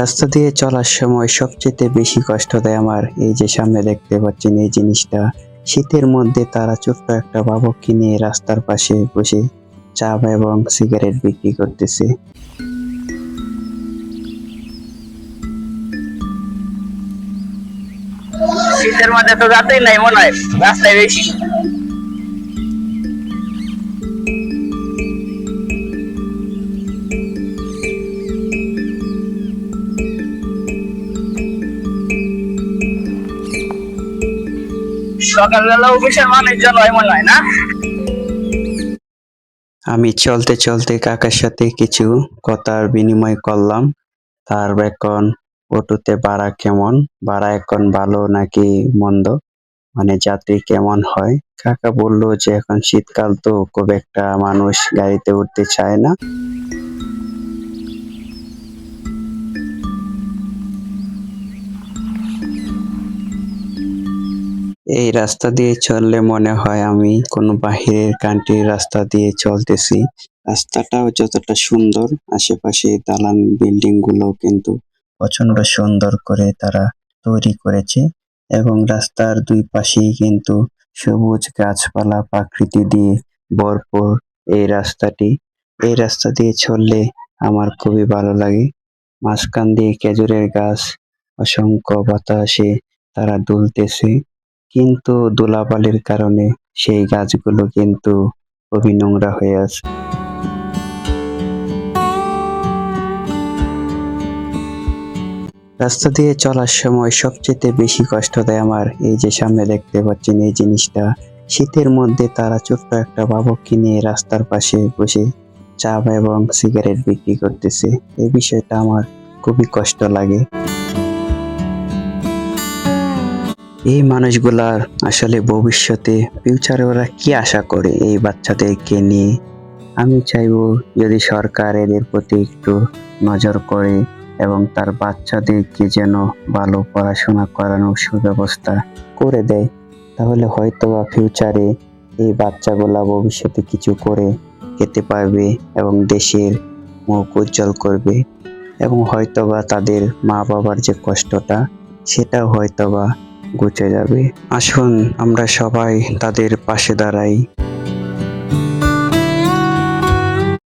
রাস্তা দিয়ে চলার সময় সবচেয়ে বেশি কষ্ট দেয় আমার এই যে সামনে দেখতে পাচ্ছেন এই জিনিসটা। শীতের মধ্যে তারা ছোট্ট একটা বাবককে নিয়ে রাস্তার পাশে বসে চা এবং সিগারেট বিক্রি করতেছে। শীতের মধ্যে তো যাতেই নাই মনে হয়, রাস্তায় বেশি। সকালবেলা অফিসের মানুষজন হয় মনে হয় না। আমি চলতে চলতে কাকার সাথে কিছু কথার বিনিময় করলাম। তার এখন অটোতে ভাড়া কেমন, ভাড়া এখন ভালো নাকি মন্দ, মানে যাত্রী কেমন হয়। কাকা বলল যে এখন শীতকাল তো খুব একটা মানুষ গাড়িতে উঠতে চায় না। এই রাস্তা দিয়ে চললে মনে হয় আমি কোনো বাহিরের কান্ট্রির রাস্তা দিয়ে চলতেছি। রাস্তাটাও যতটা সুন্দর, আশেপাশে দালান বিল্ডিং গুলো কিন্তু প্রচন্ড সুন্দর করে তারা তৈরি করেছে এবং রাস্তার দুই পাশেই কিন্তু সবুজ গাছপালা প্রকৃতি দিয়ে ভরপুর এই রাস্তাটি। এই রাস্তা দিয়ে চললে আমার খুবই ভালো লাগে। মাঝখান দিয়ে খেজুরের গাছ, অসংখ্য বাতাসে তারা দুলতেছে, কিন্তু ধুলাবালির কারণে সেই গাছগুলো কিন্তু খুবই নোংরা হয়ে আছে। রাস্তা দিয়ে চলার সময় সবচেয়ে বেশি কষ্ট দেয় আমার এই যে সামনে দেখতে পাচ্ছেন এই জিনিসটা। শীতের মধ্যে তারা ছোট্ট একটা বাবককে নিয়ে রাস্তার পাশে বসে চা এবং সিগারেট বিক্রি করতেছে। এই বিষয়টা আমার খুবই কষ্ট লাগে। এই মানুষগুলার আসলে ভবিষ্যতে ফিউচারে ওরা কি আশা করে এই বাচ্চাদেরকে নিয়ে। আমি চাইবো যদি সরকার এদের প্রতি একটু নজর করে এবং তার বাচ্চাদেরকে যেন ভালো পড়াশোনা করানোর সুব্যবস্থা করে দেয়, তাহলে হয়তোবা ফিউচারে এই বাচ্চাগুলা ভবিষ্যতে কিছু করে খেতে পারবে এবং দেশের মুখ উজ্জ্বল করবে এবং হয়তোবা তাদের মা বাবার যে কষ্টটা সেটাও হয়তোবা ঘুচে যাবে। আসুন আমরা সবাই তাদের পাশে দাঁড়াই।